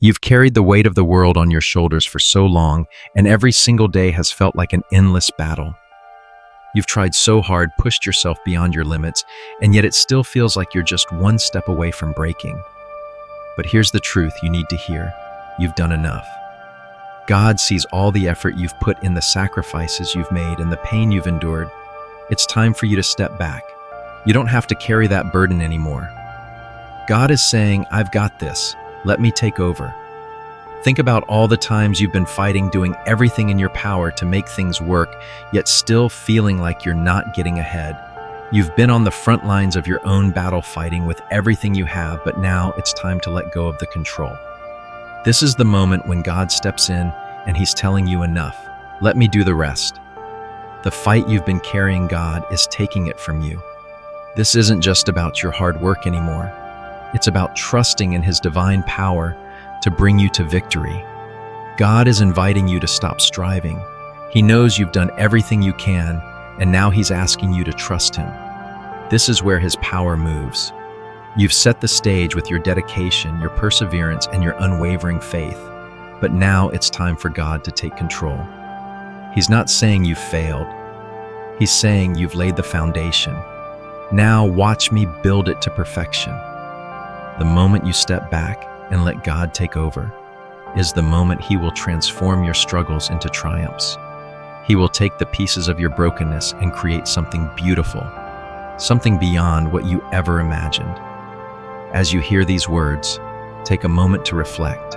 You've carried the weight of the world on your shoulders for so long, and every single day has felt like an endless battle. You've tried so hard, pushed yourself beyond your limits, and yet it still feels like you're just one step away from breaking. But here's the truth you need to hear. You've done enough. God sees all the effort you've put in, the sacrifices you've made, and the pain you've endured. It's time for you to step back. You don't have to carry that burden anymore. God is saying, I've got this. Let me take over. Think about all the times you've been fighting, doing everything in your power to make things work, yet still feeling like you're not getting ahead. You've been on the front lines of your own battle, fighting with everything you have, but now it's time to let go of the control. This is the moment when God steps in and He's telling you enough. Let me do the rest. The fight you've been carrying, God is taking it from you. This isn't just about your hard work anymore. It's about trusting in His divine power to bring you to victory. God is inviting you to stop striving. He knows you've done everything you can, and now He's asking you to trust Him. This is where His power moves. You've set the stage with your dedication, your perseverance, and your unwavering faith. But now it's time for God to take control. He's not saying you've failed. He's saying you've laid the foundation. Now watch me build it to perfection. The moment you step back and let God take over is the moment He will transform your struggles into triumphs. He will take the pieces of your brokenness and create something beautiful, something beyond what you ever imagined. As you hear these words, take a moment to reflect.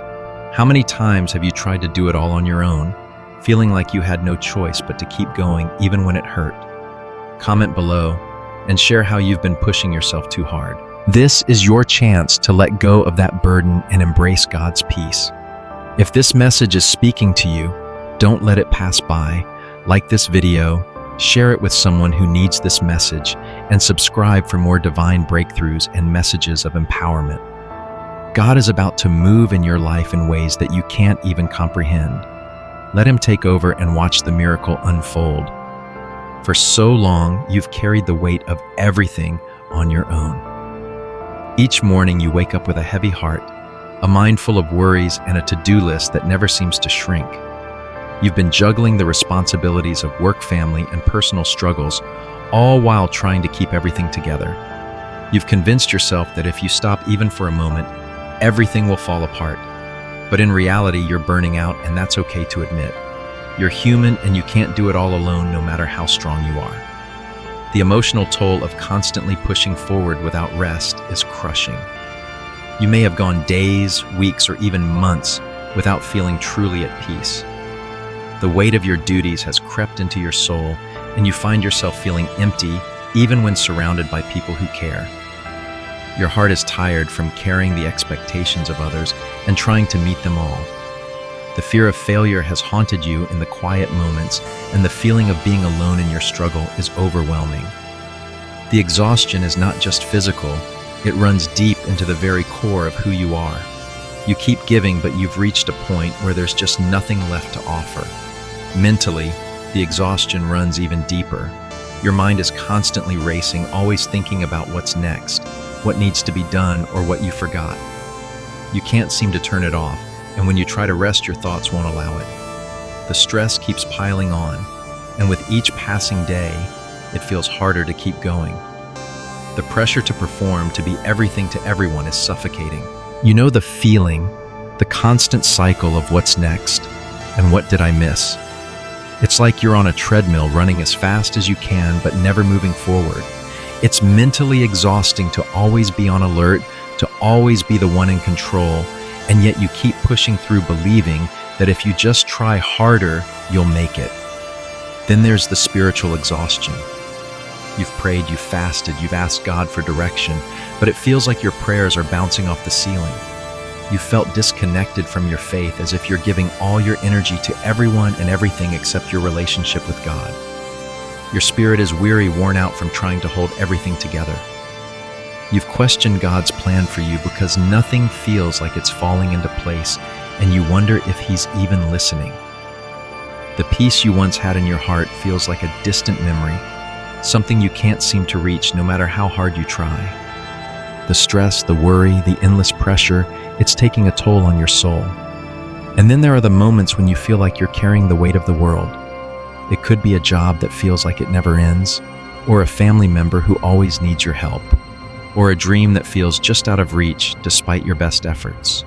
How many times have you tried to do it all on your own, feeling like you had no choice but to keep going even when it hurt? Comment below and share how you've been pushing yourself too hard. This is your chance to let go of that burden and embrace God's peace. If this message is speaking to you, don't let it pass by. Like this video, share it with someone who needs this message, and subscribe for more divine breakthroughs and messages of empowerment. God is about to move in your life in ways that you can't even comprehend. Let Him take over and watch the miracle unfold. For so long, you've carried the weight of everything on your own. Each morning you wake up with a heavy heart, a mind full of worries, and a to-do list that never seems to shrink. You've been juggling the responsibilities of work, family, and personal struggles, all while trying to keep everything together. You've convinced yourself that if you stop even for a moment, everything will fall apart. But in reality, you're burning out, and that's okay to admit. You're human, and you can't do it all alone, no matter how strong you are. The emotional toll of constantly pushing forward without rest is crushing. You may have gone days, weeks, or even months without feeling truly at peace. The weight of your duties has crept into your soul, and you find yourself feeling empty even when surrounded by people who care. Your heart is tired from carrying the expectations of others and trying to meet them all. The fear of failure has haunted you in the quiet moments, and the feeling of being alone in your struggle is overwhelming. The exhaustion is not just physical, it runs deep into the very core of who you are. You keep giving, but you've reached a point where there's just nothing left to offer. Mentally, the exhaustion runs even deeper. Your mind is constantly racing, always thinking about what's next, what needs to be done, or what you forgot. You can't seem to turn it off, and when you try to rest, your thoughts won't allow it. The stress keeps piling on, and with each passing day, it feels harder to keep going. The pressure to perform, to be everything to everyone, is suffocating. You know the feeling, the constant cycle of what's next, and what did I miss? It's like you're on a treadmill running as fast as you can, but never moving forward. It's mentally exhausting to always be on alert, to always be the one in control, and yet you keep pushing through, believing that if you just try harder, you'll make it. Then there's the spiritual exhaustion. You've prayed, you've fasted, you've asked God for direction, but it feels like your prayers are bouncing off the ceiling. You felt disconnected from your faith, as if you're giving all your energy to everyone and everything except your relationship with God. Your spirit is weary, worn out from trying to hold everything together. You've questioned God's plan for you because nothing feels like it's falling into place, and you wonder if He's even listening. The peace you once had in your heart feels like a distant memory, something you can't seem to reach no matter how hard you try. The stress, the worry, the endless pressure, it's taking a toll on your soul. And then there are the moments when you feel like you're carrying the weight of the world. It could be a job that feels like it never ends, or a family member who always needs your help, or a dream that feels just out of reach despite your best efforts.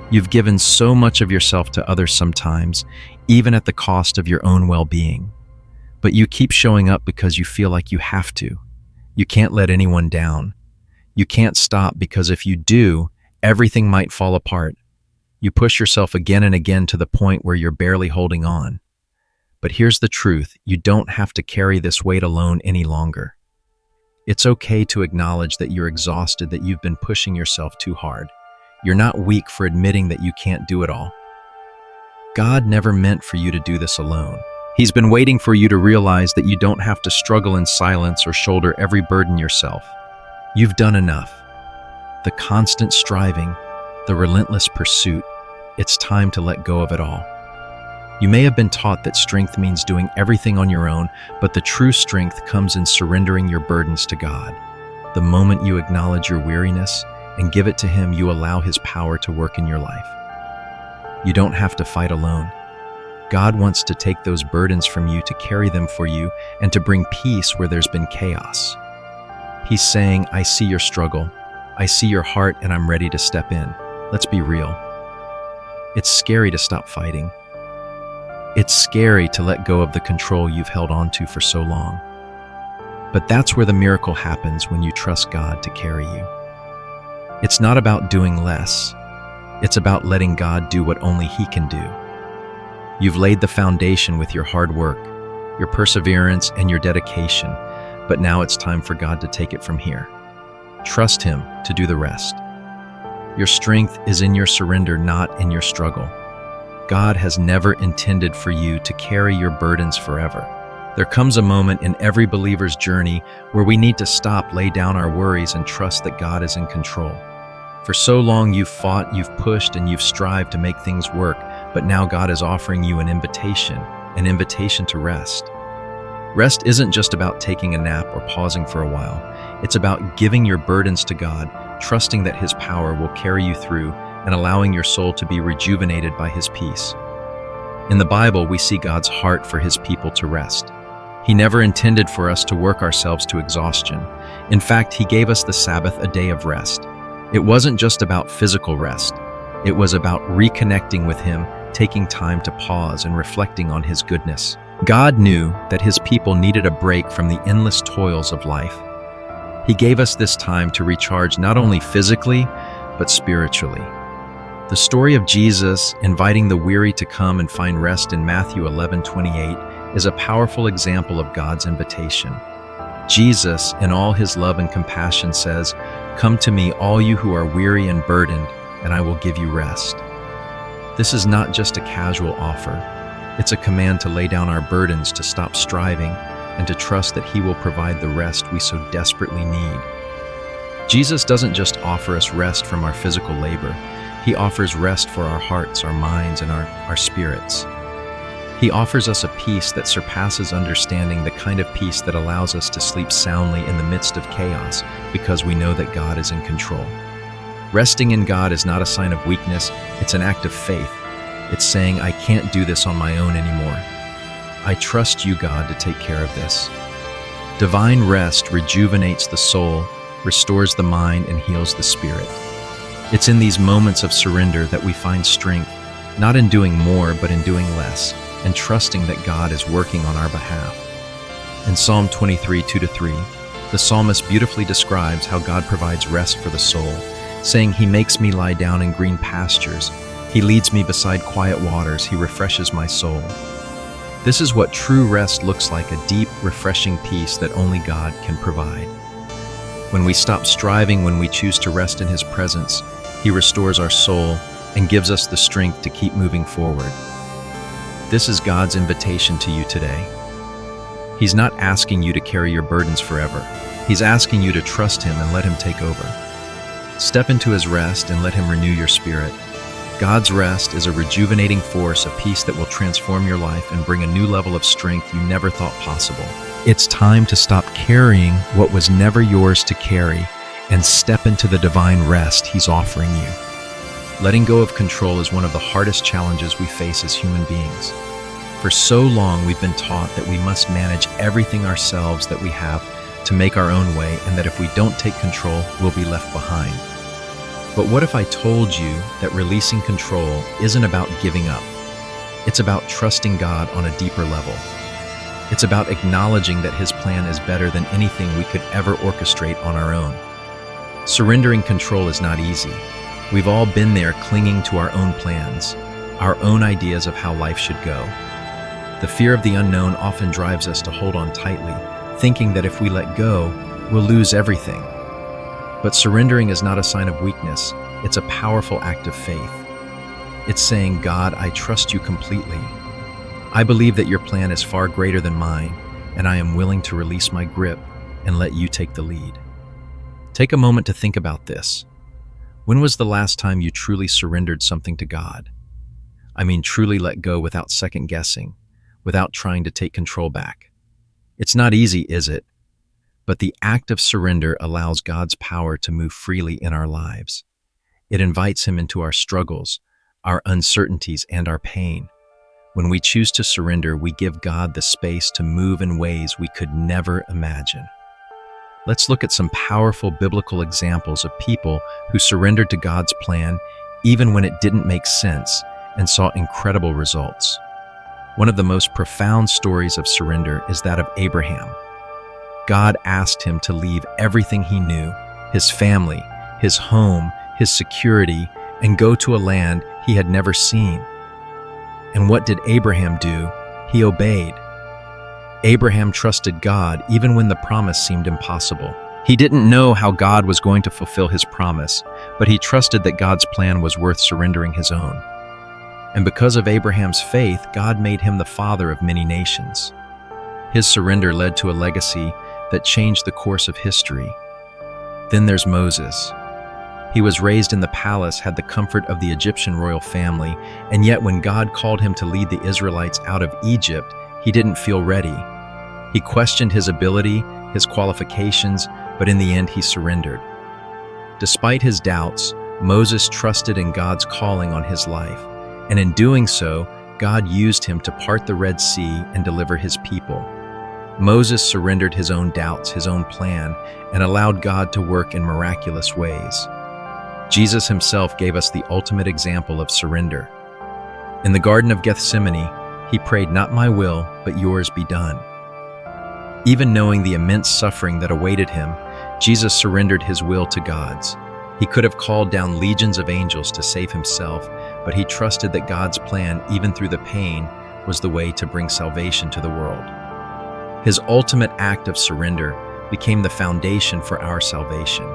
You've given so much of yourself to others sometimes, even at the cost of your own well-being. But you keep showing up because you feel like you have to. You can't let anyone down. You can't stop because if you do, everything might fall apart. You push yourself again and again to the point where you're barely holding on. But here's the truth, you don't have to carry this weight alone any longer. It's okay to acknowledge that you're exhausted, that you've been pushing yourself too hard. You're not weak for admitting that you can't do it all. God never meant for you to do this alone. He's been waiting for you to realize that you don't have to struggle in silence or shoulder every burden yourself. You've done enough. The constant striving, the relentless pursuit, it's time to let go of it all. You may have been taught that strength means doing everything on your own, but the true strength comes in surrendering your burdens to God. The moment you acknowledge your weariness and give it to Him, you allow His power to work in your life. You don't have to fight alone. God wants to take those burdens from you, to carry them for you, and to bring peace where there's been chaos. He's saying, I see your struggle, I see your heart, and I'm ready to step in. Let's be real. It's scary to stop fighting. It's scary to let go of the control you've held on to for so long. But that's where the miracle happens, when you trust God to carry you. It's not about doing less. It's about letting God do what only He can do. You've laid the foundation with your hard work, your perseverance, and your dedication, but now it's time for God to take it from here. Trust Him to do the rest. Your strength is in your surrender, not in your struggle. God has never intended for you to carry your burdens forever. There comes a moment in every believer's journey where we need to stop, lay down our worries, and trust that God is in control. For so long you've fought, you've pushed, and you've strived to make things work, but now God is offering you an invitation to rest. Rest isn't just about taking a nap or pausing for a while. It's about giving your burdens to God, trusting that His power will carry you through, and allowing your soul to be rejuvenated by His peace. In the Bible, we see God's heart for His people to rest. He never intended for us to work ourselves to exhaustion. In fact, He gave us the Sabbath, a day of rest. It wasn't just about physical rest. It was about reconnecting with Him, taking time to pause and reflecting on His goodness. God knew that His people needed a break from the endless toils of life. He gave us this time to recharge, not only physically, but spiritually. The story of Jesus inviting the weary to come and find rest in Matthew 11:28 is a powerful example of God's invitation. Jesus, in all His love and compassion, says, "Come to me, all you who are weary and burdened, and I will give you rest." This is not just a casual offer. It's a command to lay down our burdens, to stop striving, and to trust that He will provide the rest we so desperately need. Jesus doesn't just offer us rest from our physical labor. He offers rest for our hearts, our minds, and our spirits. He offers us a peace that surpasses understanding, the kind of peace that allows us to sleep soundly in the midst of chaos, because we know that God is in control. Resting in God is not a sign of weakness, it's an act of faith. It's saying, I can't do this on my own anymore. I trust you, God, to take care of this. Divine rest rejuvenates the soul, restores the mind, and heals the spirit. It's in these moments of surrender that we find strength, not in doing more, but in doing less, and trusting that God is working on our behalf. In Psalm 23, 2-3, the psalmist beautifully describes how God provides rest for the soul, saying, He makes me lie down in green pastures. He leads me beside quiet waters. He refreshes my soul. This is what true rest looks like, a deep, refreshing peace that only God can provide. When we stop striving, when we choose to rest in His presence, He restores our soul and gives us the strength to keep moving forward. This is God's invitation to you today. He's not asking you to carry your burdens forever. He's asking you to trust Him and let Him take over. Step into His rest and let Him renew your spirit. God's rest is a rejuvenating force, a peace that will transform your life and bring a new level of strength you never thought possible. It's time to stop carrying what was never yours to carry and step into the divine rest He's offering you. Letting go of control is one of the hardest challenges we face as human beings. For so long, we've been taught that we must manage everything ourselves that we have to make our own way, and that if we don't take control, we'll be left behind. But what if I told you that releasing control isn't about giving up? It's about trusting God on a deeper level. It's about acknowledging that His plan is better than anything we could ever orchestrate on our own. Surrendering control is not easy. We've all been there, clinging to our own plans, our own ideas of how life should go. The fear of the unknown often drives us to hold on tightly, thinking that if we let go, we'll lose everything. But surrendering is not a sign of weakness, it's a powerful act of faith. It's saying, God, I trust you completely. I believe that your plan is far greater than mine, and I am willing to release my grip and let you take the lead. Take a moment to think about this. When was the last time you truly surrendered something to God? I mean, truly let go without second guessing, without trying to take control back. It's not easy, is it? But the act of surrender allows God's power to move freely in our lives. It invites Him into our struggles, our uncertainties, and our pain. When we choose to surrender, we give God the space to move in ways we could never imagine. Let's look at some powerful biblical examples of people who surrendered to God's plan even when it didn't make sense and saw incredible results. One of the most profound stories of surrender is that of Abraham. God asked him to leave everything he knew, his family, his home, his security, and go to a land he had never seen. And what did Abraham do? He obeyed. Abraham trusted God even when the promise seemed impossible. He didn't know how God was going to fulfill His promise, but he trusted that God's plan was worth surrendering his own. And because of Abraham's faith, God made him the father of many nations. His surrender led to a legacy that changed the course of history. Then there's Moses. He was raised in the palace, had the comfort of the Egyptian royal family, and yet when God called him to lead the Israelites out of Egypt, he didn't feel ready. He questioned his ability, his qualifications, but in the end he surrendered. Despite his doubts, Moses trusted in God's calling on his life, and in doing so, God used him to part the Red Sea and deliver His people. Moses surrendered his own doubts, his own plan, and allowed God to work in miraculous ways. Jesus Himself gave us the ultimate example of surrender. In the Garden of Gethsemane, He prayed, "Not my will, but yours be done." Even knowing the immense suffering that awaited Him, Jesus surrendered His will to God's. He could have called down legions of angels to save Himself, but He trusted that God's plan, even through the pain, was the way to bring salvation to the world. His ultimate act of surrender became the foundation for our salvation.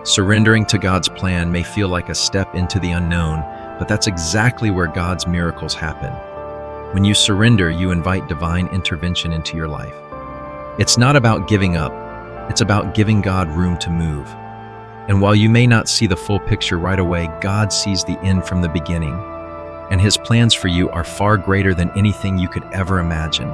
Surrendering to God's plan may feel like a step into the unknown, but that's exactly where God's miracles happen. When you surrender, you invite divine intervention into your life. It's not about giving up, it's about giving God room to move. And while you may not see the full picture right away, God sees the end from the beginning, and His plans for you are far greater than anything you could ever imagine.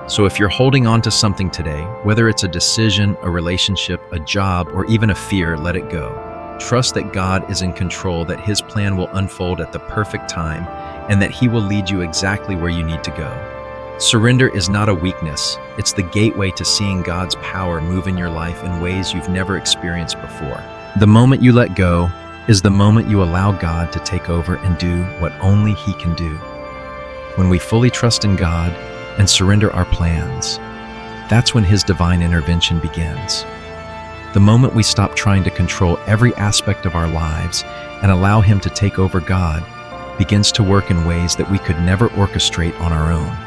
So if you're holding on to something today, whether it's a decision, a relationship, a job, or even a fear, let it go. Trust that God is in control, that His plan will unfold at the perfect time, and that He will lead you exactly where you need to go. Surrender is not a weakness, it's the gateway to seeing God's power move in your life in ways you've never experienced before. The moment you let go is the moment you allow God to take over and do what only He can do. When we fully trust in God and surrender our plans, that's when His divine intervention begins. The moment we stop trying to control every aspect of our lives and allow Him to take over, God begins to work in ways that we could never orchestrate on our own.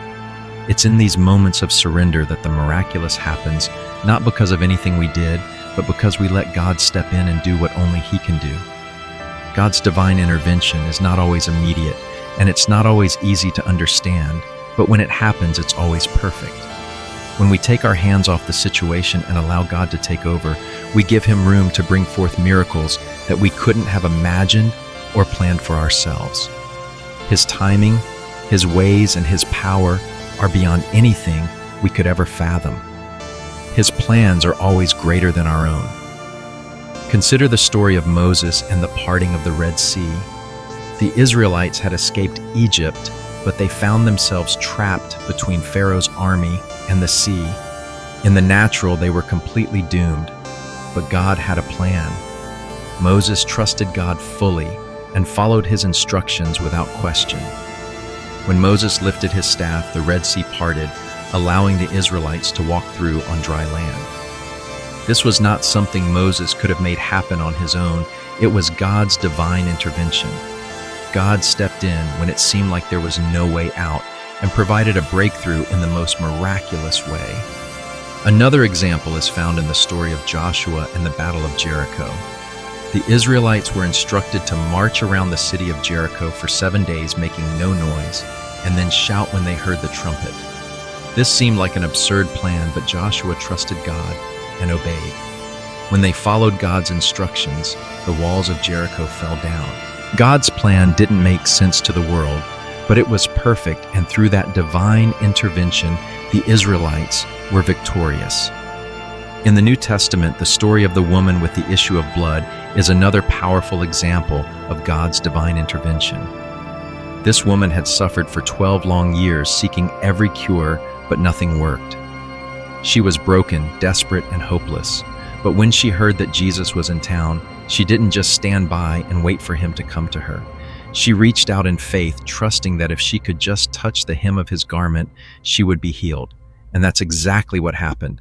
It's in these moments of surrender that the miraculous happens, not because of anything we did, but because we let God step in and do what only He can do. God's divine intervention is not always immediate, and it's not always easy to understand, but when it happens, it's always perfect. When we take our hands off the situation and allow God to take over, we give Him room to bring forth miracles that we couldn't have imagined or planned for ourselves. His timing, His ways, and His power are beyond anything we could ever fathom. His plans are always greater than our own. Consider the story of Moses and the parting of the Red Sea. The Israelites had escaped Egypt, but they found themselves trapped between Pharaoh's army and the sea. In the natural, they were completely doomed, but God had a plan. Moses trusted God fully and followed his instructions without question. When Moses lifted his staff, the Red Sea parted, allowing the Israelites to walk through on dry land. This was not something Moses could have made happen on his own. It was God's divine intervention. God stepped in when it seemed like there was no way out and provided a breakthrough in the most miraculous way. Another example is found in the story of Joshua and the Battle of Jericho. The Israelites were instructed to march around the city of Jericho for 7 days, making no noise, and then shout when they heard the trumpet. This seemed like an absurd plan, but Joshua trusted God and obeyed. When they followed God's instructions, the walls of Jericho fell down. God's plan didn't make sense to the world, but it was perfect, and through that divine intervention, the Israelites were victorious. In the New Testament, the story of the woman with the issue of blood is another powerful example of God's divine intervention. This woman had suffered for 12 long years, seeking every cure, but nothing worked. She was broken, desperate, and hopeless. But when she heard that Jesus was in town, she didn't just stand by and wait for him to come to her. She reached out in faith, trusting that if she could just touch the hem of his garment, she would be healed. And that's exactly what happened.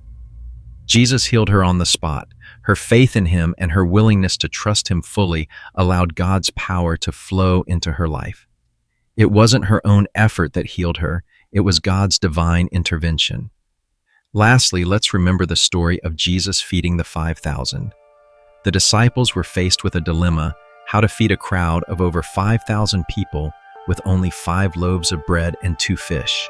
Jesus healed her on the spot. Her faith in him and her willingness to trust him fully allowed God's power to flow into her life. It wasn't her own effort that healed her, it was God's divine intervention. Lastly, let's remember the story of Jesus feeding the 5,000. The disciples were faced with a dilemma: how to feed a crowd of over 5,000 people with only 5 loaves of bread and 2 fish.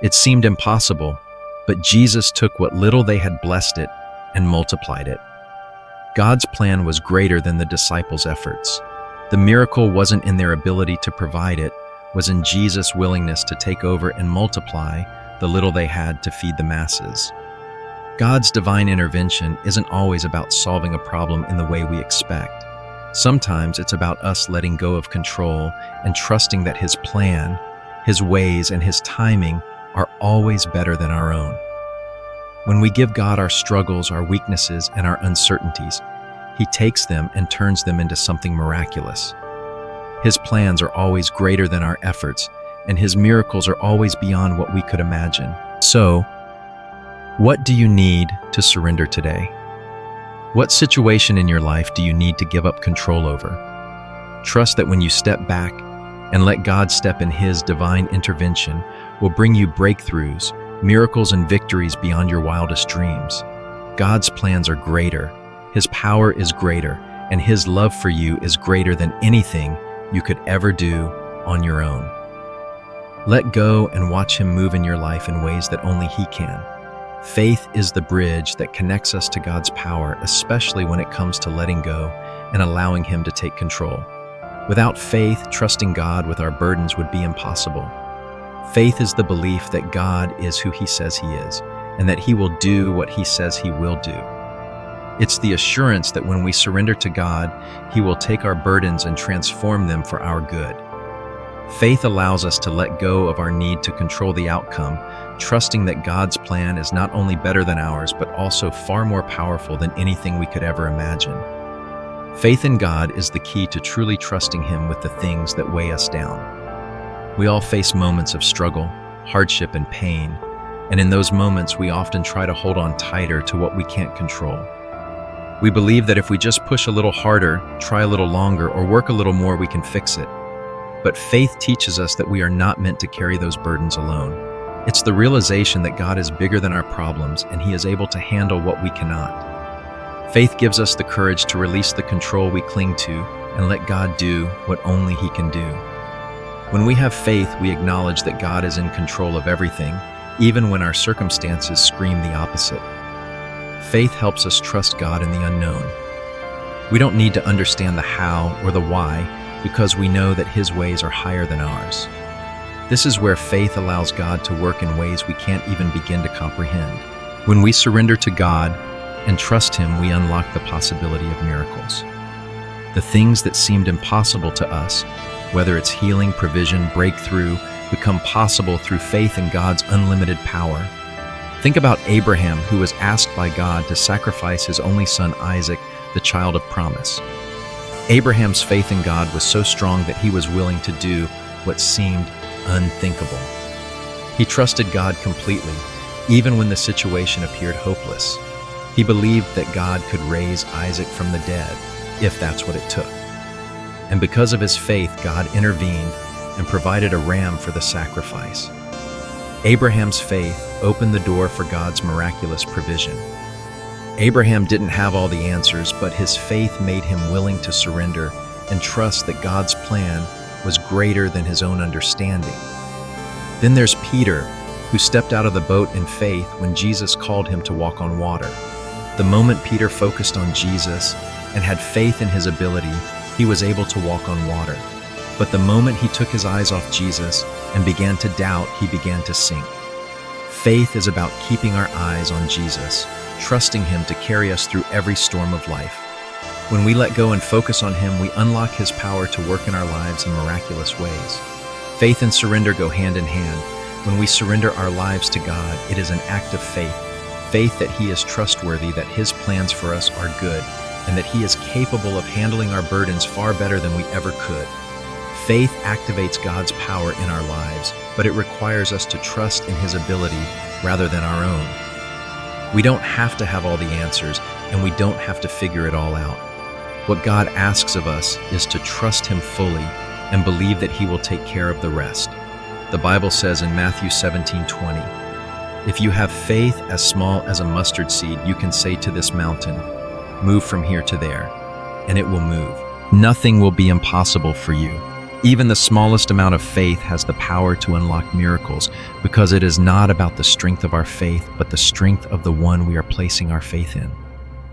It seemed impossible, but Jesus took what little they had, blessed it, and multiplied it. God's plan was greater than the disciples' efforts. The miracle wasn't in their ability to provide, it was in Jesus' willingness to take over and multiply the little they had to feed the masses. God's divine intervention isn't always about solving a problem in the way we expect. Sometimes it's about us letting go of control and trusting that his plan, his ways, and his timing are always better than our own. When we give God our struggles, our weaknesses, and our uncertainties, he takes them and turns them into something miraculous. His plans are always greater than our efforts, and his miracles are always beyond what we could imagine. So, what do you need to surrender today? What situation in your life do you need to give up control over? Trust that when you step back and let God step in his divine intervention, will bring you breakthroughs, miracles, and victories beyond your wildest dreams. God's plans are greater, his power is greater, and his love for you is greater than anything you could ever do on your own. Let go and watch him move in your life in ways that only he can. Faith is the bridge that connects us to God's power, especially when it comes to letting go and allowing him to take control. Without faith, trusting God with our burdens would be impossible. Faith is the belief that God is who he says he is, and that he will do what he says he will do. It's the assurance that when we surrender to God, he will take our burdens and transform them for our good. Faith allows us to let go of our need to control the outcome, trusting that God's plan is not only better than ours, but also far more powerful than anything we could ever imagine. Faith in God is the key to truly trusting him with the things that weigh us down. We all face moments of struggle, hardship, and pain, and in those moments we often try to hold on tighter to what we can't control. We believe that if we just push a little harder, try a little longer, or work a little more, we can fix it. But faith teaches us that we are not meant to carry those burdens alone. It's the realization that God is bigger than our problems, and he is able to handle what we cannot. Faith gives us the courage to release the control we cling to and let God do what only he can do. When we have faith, we acknowledge that God is in control of everything, even when our circumstances scream the opposite. Faith helps us trust God in the unknown. We don't need to understand the how or the why, because we know that his ways are higher than ours. This is where faith allows God to work in ways we can't even begin to comprehend. When we surrender to God and trust Him, we unlock the possibility of miracles. The things that seemed impossible to us, whether it's healing, provision, breakthrough, become possible through faith in God's unlimited power. Think about Abraham, who was asked by God to sacrifice his only son Isaac, the child of promise. Abraham's faith in God was so strong that he was willing to do what seemed unthinkable. He trusted God completely, even when the situation appeared hopeless. He believed that God could raise Isaac from the dead, if that's what it took. And because of his faith, God intervened and provided a ram for the sacrifice. Abraham's faith opened the door for God's miraculous provision. Abraham didn't have all the answers, but his faith made him willing to surrender and trust that God's plan was greater than his own understanding. Then there's Peter, who stepped out of the boat in faith when Jesus called him to walk on water. The moment Peter focused on Jesus and had faith in his ability, he was able to walk on water. But the moment he took his eyes off Jesus and began to doubt, he began to sink. Faith is about keeping our eyes on Jesus, trusting Him to carry us through every storm of life. When we let go and focus on Him, we unlock His power to work in our lives in miraculous ways. Faith and surrender go hand in hand. When we surrender our lives to God, it is an act of faith. Faith that He is trustworthy, that His plans for us are good, and that He is capable of handling our burdens far better than we ever could. Faith activates God's power in our lives, but it requires us to trust in His ability rather than our own. We don't have to have all the answers, and we don't have to figure it all out. What God asks of us is to trust Him fully and believe that He will take care of the rest. The Bible says in Matthew 17:20, "If you have faith as small as a mustard seed, you can say to this mountain, 'Move from here to there,' and it will move." Nothing will be impossible for you. Even the smallest amount of faith has the power to unlock miracles, because it is not about the strength of our faith, but the strength of the one we are placing our faith in.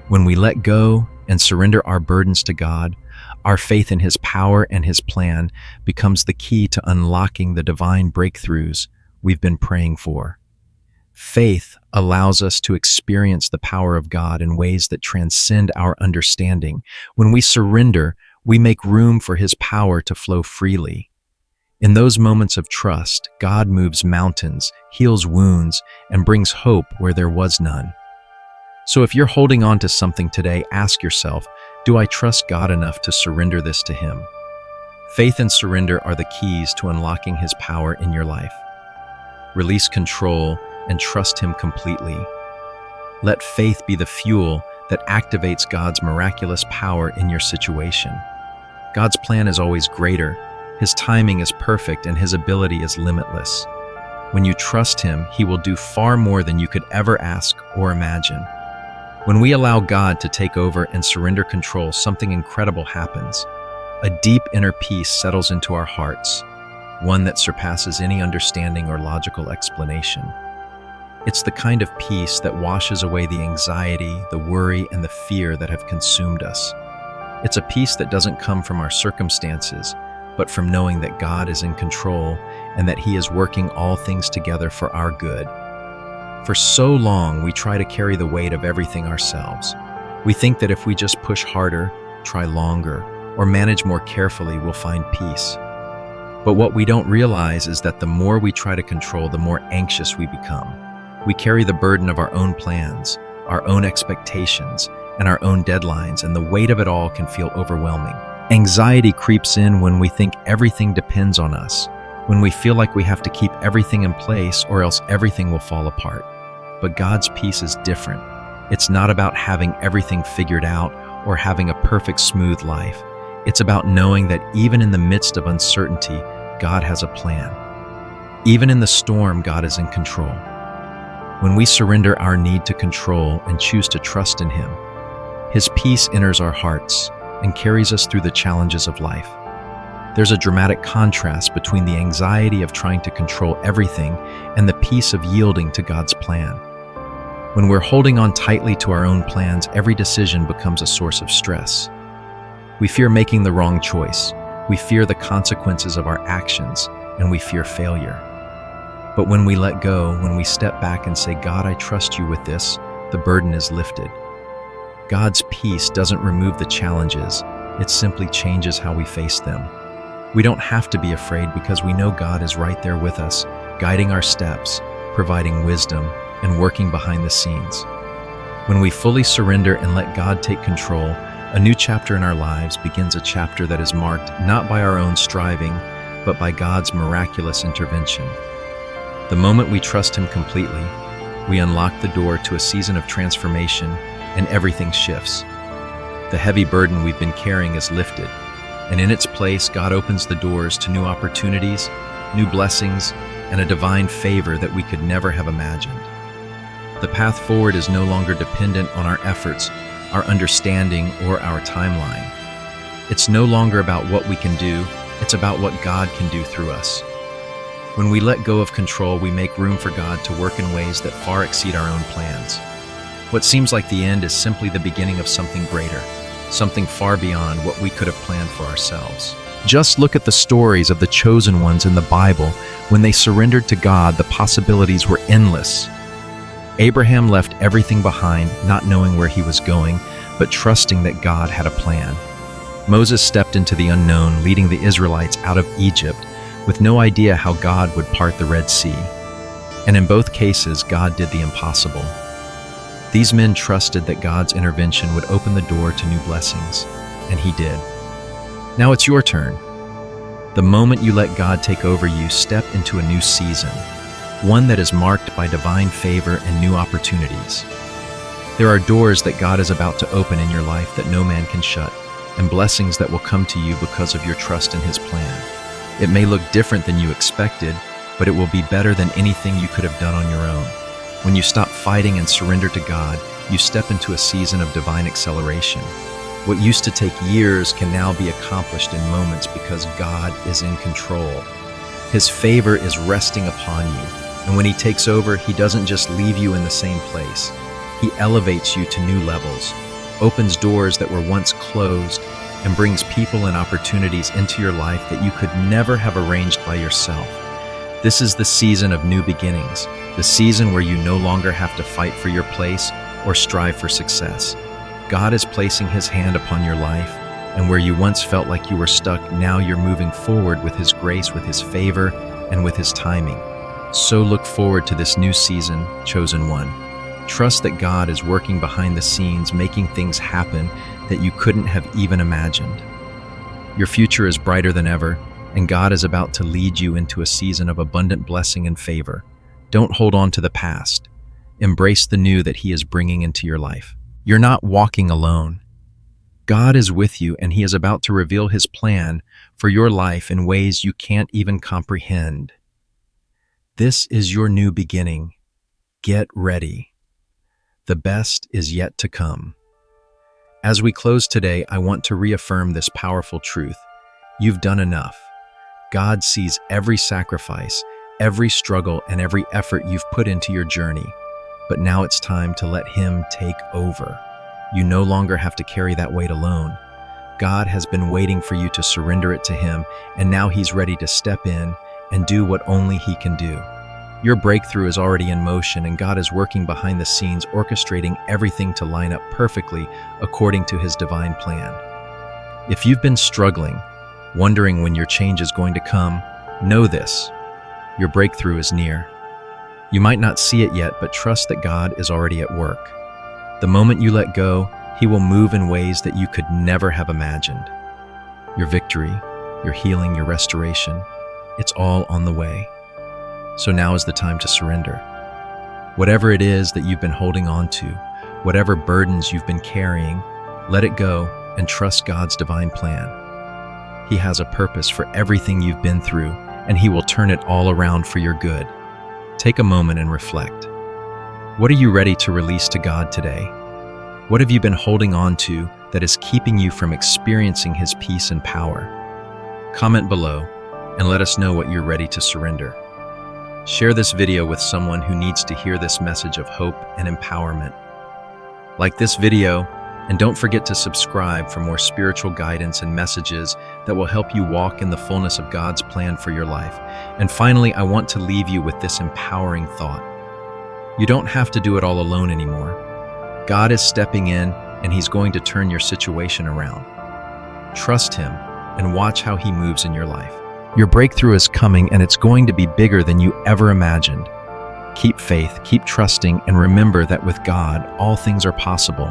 When we let go and surrender our burdens to God, our faith in His power and His plan becomes the key to unlocking the divine breakthroughs we've been praying for. Faith allows us to experience the power of God in ways that transcend our understanding. When we surrender, we make room for His power to flow freely. In those moments of trust, God moves mountains, heals wounds, and brings hope where there was none. So if you're holding on to something today, ask yourself, do I trust God enough to surrender this to Him? Faith and surrender are the keys to unlocking His power in your life. Release control and trust Him completely. Let faith be the fuel that activates God's miraculous power in your situation. God's plan is always greater, His timing is perfect, and His ability is limitless. When you trust Him, He will do far more than you could ever ask or imagine. When we allow God to take over and surrender control, something incredible happens. A deep inner peace settles into our hearts, one that surpasses any understanding or logical explanation. It's the kind of peace that washes away the anxiety, the worry, and the fear that have consumed us. It's a peace that doesn't come from our circumstances, but from knowing that God is in control and that He is working all things together for our good. For so long, we try to carry the weight of everything ourselves. We think that if we just push harder, try longer, or manage more carefully, we'll find peace. But what we don't realize is that the more we try to control, the more anxious we become. We carry the burden of our own plans, our own expectations, and our own deadlines, and the weight of it all can feel overwhelming. Anxiety creeps in when we think everything depends on us, when we feel like we have to keep everything in place or else everything will fall apart. But God's peace is different. It's not about having everything figured out or having a perfect, smooth life. It's about knowing that even in the midst of uncertainty, God has a plan. Even in the storm, God is in control. When we surrender our need to control and choose to trust in Him, His peace enters our hearts and carries us through the challenges of life. There's a dramatic contrast between the anxiety of trying to control everything and the peace of yielding to God's plan. When we're holding on tightly to our own plans, every decision becomes a source of stress. We fear making the wrong choice. We fear the consequences of our actions, and we fear failure. But when we let go, when we step back and say, God, I trust you with this, the burden is lifted. God's peace doesn't remove the challenges, it simply changes how we face them. We don't have to be afraid because we know God is right there with us, guiding our steps, providing wisdom, and working behind the scenes. When we fully surrender and let God take control, a new chapter in our lives begins, a chapter that is marked not by our own striving, but by God's miraculous intervention. The moment we trust Him completely, we unlock the door to a season of transformation, and everything shifts. The heavy burden we've been carrying is lifted, and in its place, God opens the doors to new opportunities, new blessings, and a divine favor that we could never have imagined. The path forward is no longer dependent on our efforts, our understanding, or our timeline. It's no longer about what we can do, it's about what God can do through us. When we let go of control, we make room for God to work in ways that far exceed our own plans. What seems like the end is simply the beginning of something greater, something far beyond what we could have planned for ourselves. Just look at the stories of the chosen ones in the Bible. When they surrendered to God, the possibilities were endless. Abraham left everything behind, not knowing where he was going, but trusting that God had a plan. Moses stepped into the unknown, leading the Israelites out of Egypt, with no idea how God would part the Red Sea. And in both cases, God did the impossible. These men trusted that God's intervention would open the door to new blessings, and He did. Now it's your turn. The moment you let God take over, you step into a new season, one that is marked by divine favor and new opportunities. There are doors that God is about to open in your life that no man can shut, and blessings that will come to you because of your trust in His plan. It may look different than you expected, but it will be better than anything you could have done on your own. When you stop fighting and surrender to God, you step into a season of divine acceleration. What used to take years can now be accomplished in moments because God is in control. His favor is resting upon you, and when He takes over, He doesn't just leave you in the same place. He elevates you to new levels, opens doors that were once closed, and brings people and opportunities into your life that you could never have arranged by yourself. This is the season of new beginnings, the season where you no longer have to fight for your place or strive for success. God is placing His hand upon your life, and where you once felt like you were stuck, now you're moving forward with His grace, with His favor, and with His timing. So look forward to this new season, chosen one. Trust that God is working behind the scenes, making things happen that you couldn't have even imagined. Your future is brighter than ever, and God is about to lead you into a season of abundant blessing and favor. Don't hold on to the past. Embrace the new that He is bringing into your life. You're not walking alone. God is with you, and He is about to reveal His plan for your life in ways you can't even comprehend. This is your new beginning. Get ready. The best is yet to come. As we close today, I want to reaffirm this powerful truth. You've done enough. God sees every sacrifice, every struggle, and every effort you've put into your journey. But now it's time to let Him take over. You no longer have to carry that weight alone. God has been waiting for you to surrender it to Him, and now He's ready to step in and do what only He can do. Your breakthrough is already in motion, and God is working behind the scenes, orchestrating everything to line up perfectly according to His divine plan. If you've been struggling, wondering when your change is going to come, know this: your breakthrough is near. You might not see it yet, but trust that God is already at work. The moment you let go, He will move in ways that you could never have imagined. Your victory, your healing, your restoration, it's all on the way. So now is the time to surrender. Whatever it is that you've been holding on to, whatever burdens you've been carrying, let it go and trust God's divine plan. He has a purpose for everything you've been through, and He will turn it all around for your good. Take a moment and reflect. What are you ready to release to God today? What have you been holding on to that is keeping you from experiencing His peace and power? Comment below and let us know what you're ready to surrender. Share this video with someone who needs to hear this message of hope and empowerment. Like this video, and don't forget to subscribe for more spiritual guidance and messages that will help you walk in the fullness of God's plan for your life. And finally, I want to leave you with this empowering thought. You don't have to do it all alone anymore. God is stepping in, and He's going to turn your situation around. Trust Him and watch how He moves in your life. Your breakthrough is coming, and it's going to be bigger than you ever imagined. Keep faith, keep trusting, and remember that with God, all things are possible.